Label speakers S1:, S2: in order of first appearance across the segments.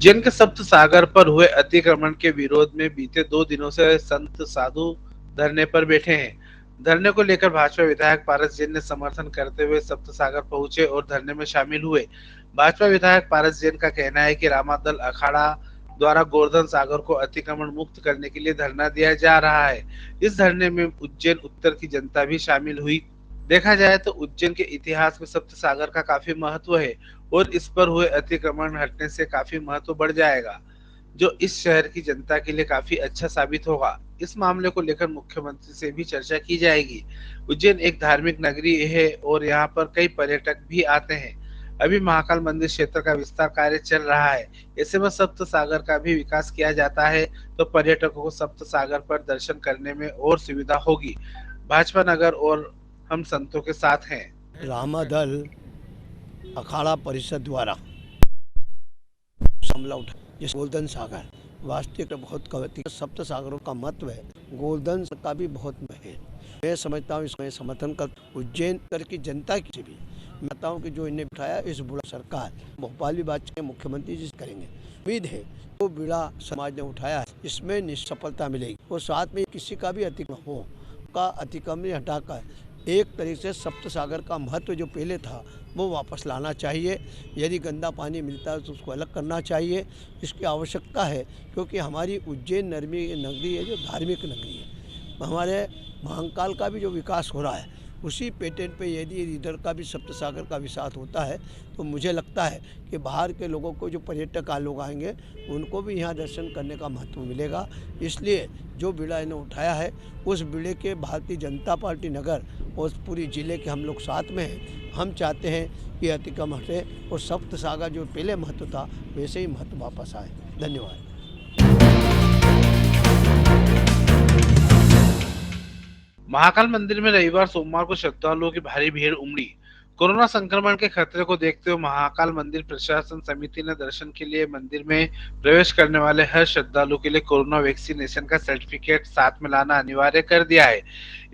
S1: उज्जैन के सप्त सागर पर हुए अतिक्रमण के विरोध में बीते 2 दिनों से संत साधु धरने पर बैठे हैं। धरने को लेकर भाजपा विधायक पारस जैन ने समर्थन करते हुए सप्त सागर पहुंचे और धरने में शामिल हुए। भाजपा विधायक पारस जैन का कहना है कि रामादल अखाड़ा द्वारा गोवर्धन सागर को अतिक्रमण मुक्त करने के लिए धरना दिया जा रहा है। इस धरने में उज्जैन उत्तर की जनता भी शामिल हुई। देखा जाए तो उज्जैन के इतिहास में सप्त सागर का काफी महत्व है और इस पर हुए अतिक्रमण हटने से काफी महत्व बढ़ जाएगा, जो इस शहर की जनता के लिए काफी अच्छा साबित होगा। इस मामले को लेकर मुख्यमंत्री से भी चर्चा की जाएगी। उज्जैन एक धार्मिक नगरी है और यहाँ पर कई पर्यटक भी आते हैं। अभी महाकाल मंदिर क्षेत्र का विस्तार कार्य चल रहा है। ऐसे में सप्त सागर का भी विकास किया जाता है तो पर्यटकों को सप्त सागर पर दर्शन करने में और सुविधा होगी। भाजपा नगर और हम संतों के साथ हैं।
S2: रामादल अखाड़ा परिषद द्वारा हमला उठा जिस गोल्डन सागर वास्तविक बहुत कवती सप्त सागरों का महत्व है। गोल्डन का भी बहुत महत्व है। मैं समझता हूँ इसमें समर्थन कर उज्जैन कर की जनता की भी मैं कहता हूँ कि जो इन्हें बिठाया इस बुरा सरकार भोपाल भी बात मुख्यमंत्री जी करेंगे। उम्मीद है तो बिड़ा समाज ने उठाया है इसमें निष्सफलता मिलेगी और साथ में किसी का भी अतिक्रमण हो का अतिक्रमण हटाकर एक तरीके से सप्त सागर का महत्व जो पहले था वो वापस लाना चाहिए। यदि गंदा पानी मिलता है तो उसको अलग करना चाहिए। इसकी आवश्यकता है क्योंकि हमारी उज्जैन नगरी है जो धार्मिक नगरी है। हमारे महाकाल का भी जो विकास हो रहा है उसी पैटर्न पे यदि इधर का भी सप्त सागर का विकास होता है तो मुझे लगता है कि बाहर के लोगों को जो पर्यटक लोग आएंगे उनको भी यहाँ दर्शन करने का महत्व मिलेगा। इसलिए जो बीड़ा इन्हें उठाया है उस बीड़े के भारतीय जनता पार्टी नगर और पूरी जिले के हम लोग साथ में हैं। हम चाहते हैं कि अतिक्रमण हटे और सप्त सागर जो पहले महत्व था वैसे ही महत्व वापस आए। धन्यवाद।
S1: महाकाल मंदिर में रविवार सोमवार को श्रद्धालुओं की भारी भीड़ उमड़ी। कोरोना संक्रमण के खतरे को देखते हुए महाकाल मंदिर प्रशासन समिति ने दर्शन के लिए मंदिर में प्रवेश करने वाले हर श्रद्धालु के लिए कोरोना वैक्सीनेशन का सर्टिफिकेट साथ में लाना अनिवार्य कर दिया है।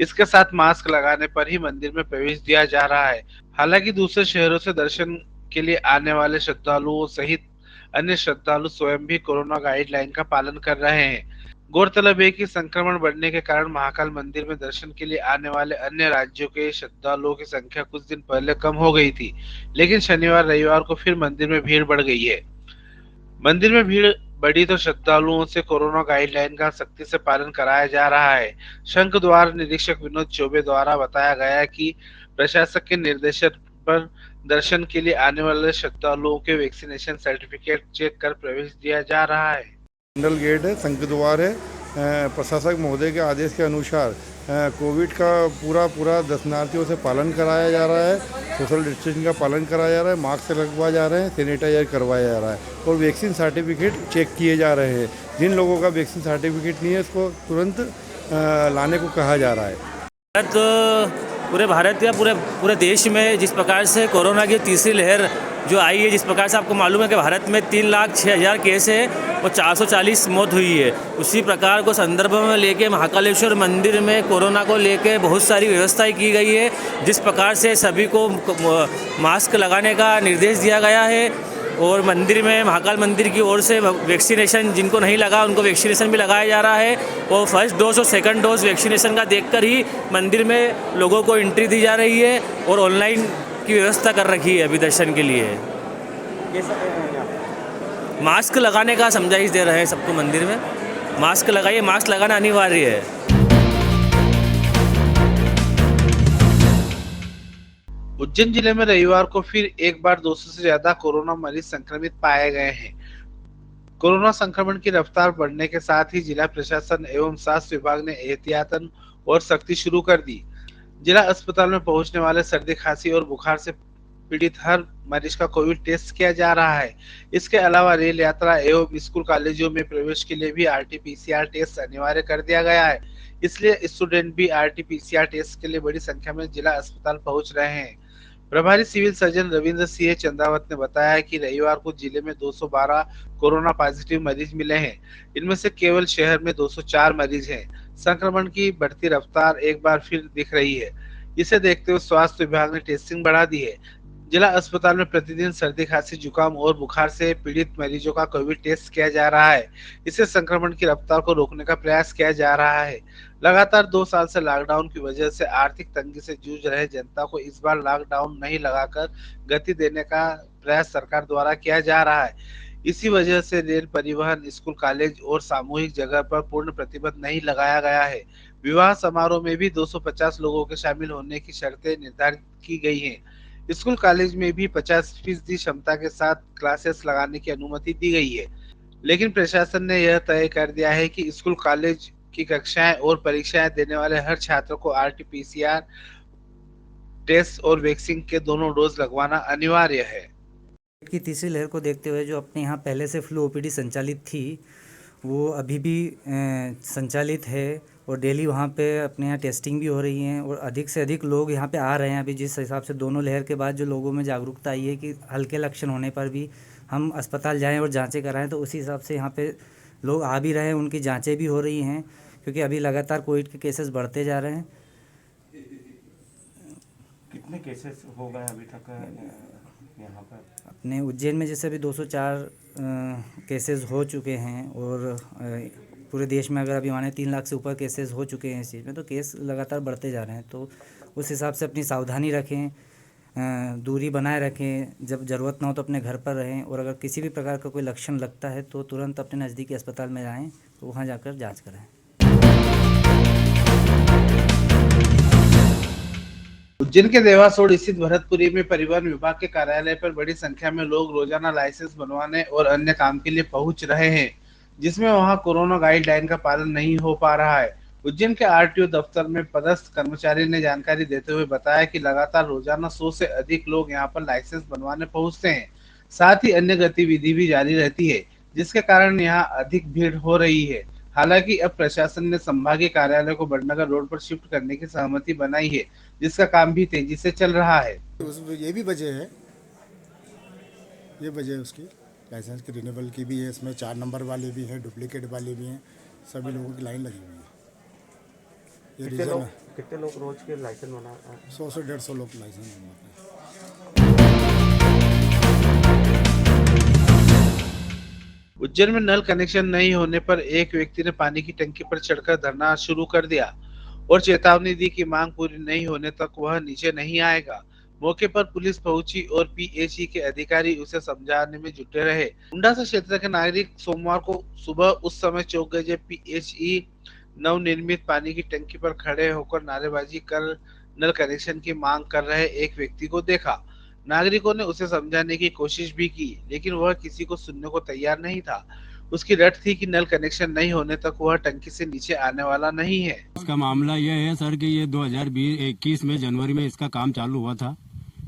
S1: इसके साथ मास्क लगाने पर ही मंदिर में प्रवेश दिया जा रहा है। हालांकि दूसरे शहरों से दर्शन के लिए आने वाले श्रद्धालुओं सहित अन्य श्रद्धालु स्वयं भी कोरोना गाइडलाइन का पालन कर रहे हैं। गौरतलब है कि संक्रमण बढ़ने के कारण महाकाल मंदिर में दर्शन के लिए आने वाले अन्य राज्यों के श्रद्धालुओं की संख्या कुछ दिन पहले कम हो गई थी, लेकिन शनिवार रविवार को फिर मंदिर में भीड़ बढ़ गई है। मंदिर में भीड़ बढ़ी तो श्रद्धालुओं से कोरोना गाइडलाइन का सख्ती से पालन कराया जा रहा है। शंख द्वार निरीक्षक विनोद चौबे द्वारा बताया गया कि प्रशासक के निर्देशन पर दर्शन के लिए आने वाले श्रद्धालुओं के वैक्सीनेशन सर्टिफिकेट चेक कर प्रवेश दिया जा रहा है।
S3: मंडल गेट है, शंख द्वार है। प्रशासक महोदय के आदेश के अनुसार कोविड का पूरा दर्शनार्थियों से पालन कराया जा रहा है। सोशल डिस्टेंसिंग का पालन कराया जा रहा है। मास्क लगवाया जा रहे हैं, सैनिटाइजर करवाया जा रहा है और वैक्सीन सर्टिफिकेट चेक किए जा रहे हैं। जिन लोगों का वैक्सीन सर्टिफिकेट नहीं है उसको तुरंत लाने को कहा जा रहा है।
S4: पूरे भारत या पूरे देश में जिस प्रकार से कोरोना की तीसरी लहर जो आई है, जिस प्रकार से आपको मालूम है कि भारत में 3,06,000 केस है और 440 मौत हुई है, उसी प्रकार को संदर्भ में लेके महाकालेश्वर मंदिर में कोरोना को लेके बहुत सारी व्यवस्थाएं की गई है। जिस प्रकार से सभी को मास्क लगाने का निर्देश दिया गया है और मंदिर में महाकाल मंदिर की ओर से वैक्सीनेशन जिनको नहीं लगा उनको वैक्सीनेशन भी लगाया जा रहा है और फर्स्ट डोज और सेकंड डोज वैक्सीनेशन का देखकर ही मंदिर में लोगों को एंट्री दी जा रही है और ऑनलाइन की व्यवस्था कर रखी है अभी दर्शन के लिए। मास्क लगाने का समझाइश दे रहे हैं सबको मंदिर में, मास्क लगाइए, मास्क लगाना अनिवार्य है।
S1: उज्जैन जिले में रविवार को फिर एक बार 200 से ज्यादा कोरोना मरीज संक्रमित पाए गए हैं। कोरोना संक्रमण की रफ्तार बढ़ने के साथ ही जिला प्रशासन एवं स्वास्थ्य विभाग ने एहतियातन और सख्ती शुरू कर दी। जिला अस्पताल में पहुंचने वाले सर्दी खांसी और बुखार से पीड़ित हर मरीज का कोविड टेस्ट किया जा रहा है। इसके अलावा रेल यात्रा एवं स्कूल कॉलेजों में प्रवेश के लिए भी RT-PCR टेस्ट अनिवार्य कर दिया गया है। इसलिए स्टूडेंट भी RT-PCR टेस्ट के लिए बड़ी संख्या में जिला अस्पताल पहुंच रहे हैं। प्रभारी सिविल सर्जन रविंद्र सिंह चंदावत ने बताया कि रविवार को जिले में 212 कोरोना पॉजिटिव मरीज मिले हैं। इनमें से केवल शहर में 204 मरीज हैं। संक्रमण की बढ़ती रफ्तार एक बार फिर दिख रही है। इसे देखते हुए स्वास्थ्य विभाग ने टेस्टिंग बढ़ा दी है। जिला अस्पताल में प्रतिदिन सर्दी, खांसी, जुकाम और बुखार से पीड़ित मरीजों का कोविड टेस्ट किया जा रहा है। इससे संक्रमण की रफ्तार को रोकने का प्रयास किया जा रहा है। लगातार 2 साल से लॉकडाउन की वजह से आर्थिक तंगी से जूझ रहे जनता को इस बार लॉकडाउन नहीं लगाकर गति देने का प्रयास सरकार द्वारा किया जा रहा है। इसी वजह से रेल, परिवहन, स्कूल, कॉलेज और सामूहिक जगह पर पूर्ण प्रतिबंध नहीं लगाया गया है। विवाह समारोह में भी 250 लोगों के शामिल होने की शर्तें निर्धारित की गई हैं। स्कूल, कॉलेज में भी 50% क्षमता के साथ क्लासेस लगाने की अनुमति दी गई है। लेकिन प्रशासन ने यह तय कर दिया है कि स्कूल, कॉलेज की कक्षाएं और परीक्षाएं देने वाले हर छात्र को RT-PCR टेस्ट और वैक्सीन के दोनों डोज लगवाना अनिवार्य है।
S5: की तीसरी लहर को देखते हुए जो अपने यहाँ पहले से फ्लू ओपीडी संचालित थी वो अभी भी संचालित है और डेली वहाँ पे अपने यहाँ टेस्टिंग भी हो रही है और अधिक से अधिक लोग यहाँ पे आ रहे हैं। अभी जिस हिसाब से दोनों लहर के बाद जो लोगों में जागरूकता आई है कि हल्के लक्षण होने पर भी हम अस्पताल जाएं और जांचें कराएं, तो उसी हिसाब से यहाँ पे लोग आ भी रहे हैं, उनकी जाँचें भी हो रही हैं क्योंकि अभी लगातार कोविड के केसेस बढ़ते जा रहे हैं।
S6: कितने केसेस हो गए अभी तक यहाँ पर?
S5: अपने उज्जैन में जैसे अभी 204 केसेस हो चुके हैं और पूरे देश में अगर अभी माने 3 लाख से ऊपर केसेस हो चुके हैं इस चीज़ में, तो केस लगातार बढ़ते जा रहे हैं। तो उस हिसाब से अपनी सावधानी रखें, दूरी बनाए रखें, जब ज़रूरत ना हो तो अपने घर पर रहें और अगर किसी भी प्रकार का कोई लक्षण लगता है तो तुरंत अपने नज़दीकी अस्पताल में जाएँ, तो वहाँ जाकर जाँच कराएँ।
S1: उज्जैन के देवास रोड स्थित भरतपुरी में परिवहन विभाग के कार्यालय पर बड़ी संख्या में लोग रोजाना लाइसेंस बनवाने और अन्य काम के लिए पहुंच रहे हैं, जिसमें वहां कोरोना गाइडलाइन का पालन नहीं हो पा रहा है। उज्जैन के RTO दफ्तर में पदस्थ कर्मचारी ने जानकारी देते हुए बताया कि लगातार रोजाना 100 से अधिक लोग यहां पर लाइसेंस बनवाने पहुंचते हैं। साथ ही अन्य गतिविधि भी जारी रहती है, जिसके कारण यहाँ अधिक भीड़ हो रही है। हालांकि अब प्रशासन ने संभागीय कार्यालय को बड़नगर रोड पर शिफ्ट करने की सहमति बनाई है, जिसका काम भी तेजी से चल रहा है।
S7: ये भी वजह है, ये वजह है उसकी लाइसेंस की रिन्यूअल की भी है। इसमें 4 नंबर वाले भी हैं, डुप्लीकेट वाले भी हैं, सभी लोगों की लाइन लगी हुई है। ये रीज़न है।
S6: कितने लोग रोज के लाइसेंस बना?
S7: 100 से 150 लोग लाइसेंस बनवाते हैं।
S1: उज्जैन में नल कनेक्शन नहीं होने पर एक व्यक्ति ने पानी की टंकी पर चढ़कर धरना शुरू कर दिया और चेतावनी दी कि मांग पूरी नहीं होने तक वह नीचे नहीं आएगा। मौके पर पुलिस पहुंची और PHE के अधिकारी उसे समझाने में जुटे रहे। मुंडासा क्षेत्र के नागरिक सोमवार को सुबह उस समय चौंक गए जब PHE नवनिर्मित पानी की टंकी पर खड़े होकर नारेबाजी कर नल कनेक्शन की मांग कर रहे एक व्यक्ति को देखा। नागरिकों ने उसे समझाने की कोशिश भी की, लेकिन वह किसी को सुनने को तैयार नहीं था। उसकी रट थी कि नल कनेक्शन नहीं होने तक वह टंकी से नीचे आने वाला नहीं है।
S8: इसका मामला यह है सर कि ये 2021 में जनवरी में इसका काम चालू हुआ था,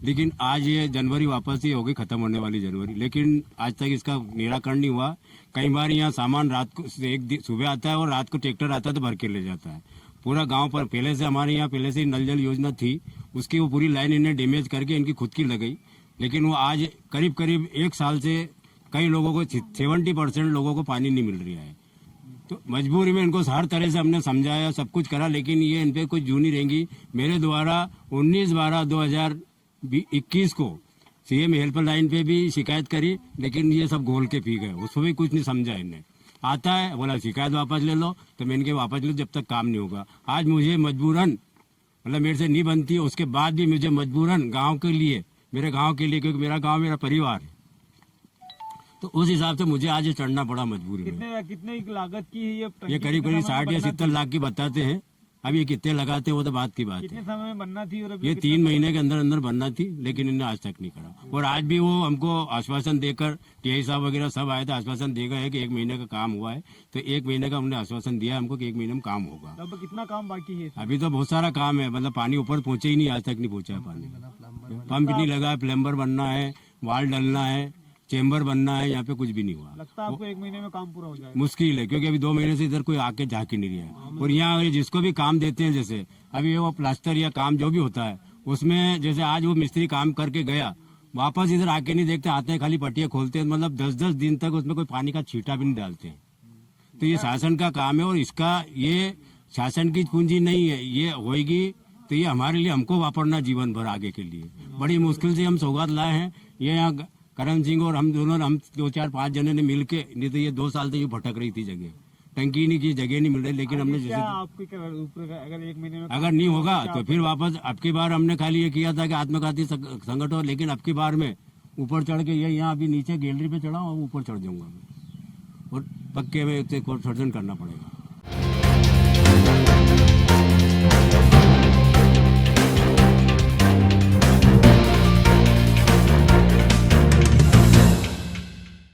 S8: लेकिन आज ये जनवरी वापस ही हो गई, खत्म होने वाली जनवरी, लेकिन आज तक इसका निराकरण नहीं हुआ। कई बार यहाँ सामान रात को सुबह आता है और रात को ट्रैक्टर आता है तो भर के ले जाता है। पूरा गांव पर पहले से हमारे यहाँ पहले से ही नल जल योजना थी, उसकी वो पूरी लाइन इन्हें डैमेज करके इनकी खुद की लगाई, लेकिन वो आज करीब करीब 1 साल से कई लोगों को 70% लोगों को पानी नहीं मिल रहा है। तो मजबूरी में इनको हर तरह से हमने समझाया, सब कुछ करा, लेकिन ये इन पे कुछ जू नहीं रहेंगी। मेरे द्वारा 19/12/2021 को CM हेल्पलाइन पे भी शिकायत करी, लेकिन ये सब घोल के पी गए, उसमें भी कुछ नहीं समझा इन्हें। आता है बोला शिकायत वापस ले लो, तो मैं इनके वापस ले लो जब तक काम नहीं होगा। आज मुझे मजबूरन, मतलब मेरे से नहीं बनती, उसके बाद भी मुझे मजबूरन गांव के लिए, मेरे गांव के लिए, क्योंकि मेरा गांव मेरा परिवार है, तो उस हिसाब से मुझे आज चढ़ना पड़ा मजबूरी में।
S6: कितने लागत की है
S8: ये करीब 60 या 70 लाख की बताते हैं। अब ये कितने लगाते हैं वो तो बात की बात
S6: कितने
S8: है।
S6: समय में बनना थी? और
S8: ये 3 महीने के अंदर अंदर बनना थी, लेकिन इन्हें आज तक नहीं करा। और आज भी वो हमको आश्वासन देकर, TI साहब वगैरह सब आए थे, आश्वासन देगा है कि 1 महीने का काम हुआ है, तो 1 महीने का हमने आश्वासन दिया हमको कि 1 महीने में काम होगा।
S6: अब कितना काम बाकी है?
S8: अभी तो बहुत सारा काम है, मतलब पानी ऊपर पहुंचे ही नहीं, आज तक नहीं पहुंचा है पानी। पंप नहीं लगा, प्लम्बर बनना है, वाल डलना है, चेम्बर बनना है, यहाँ पे कुछ भी नहीं हुआ।
S6: लगता है आपको 1 महीने में काम पूरा हो जाएगा?
S8: मुश्किल है, क्योंकि अभी 2 महीने से इधर कोई आके झाँक ही नहीं रहा है। और यहाँ जिसको भी काम देते हैं, जैसे अभी वो प्लास्टर या काम जो भी होता है, उसमें जैसे आज वो मिस्त्री काम करके गया, वापस इधर आके नहीं देखते, आते हैं खाली पट्टियाँ खोलते हैं, मतलब 10-10 दिन तक उसमें कोई पानी का छींटा भी नहीं डालते हैं। तो ये शासन का काम है और इसका ये शासन की पूंजी नहीं है, ये होएगी तो ये हमारे लिए हमको वापरना जीवन भर आगे के लिए। बड़ी मुश्किल से हम सौगात लाए हैं। ये यहाँ करण सिंह और हम दोनों, हम 2 4 5 जने ने मिल के, नहीं तो ये 2 साल से ये भटक रही थी जगह, टंकी नहीं की जगह नहीं मिल रही। लेकिन हमने जैसे
S6: अगर 1 महीने में
S8: अगर नहीं होगा तो फिर वापस, अब की बार हमने खाली ये किया था कि आत्मघाती संकट हो, लेकिन अब की बार में ऊपर चढ़ के ये यहाँ अभी नीचे गैलरी पे चढ़ा हूँ, ऊपर चढ़ जाऊंगा मैं और पक्के में सर्जन करना पड़ेगा।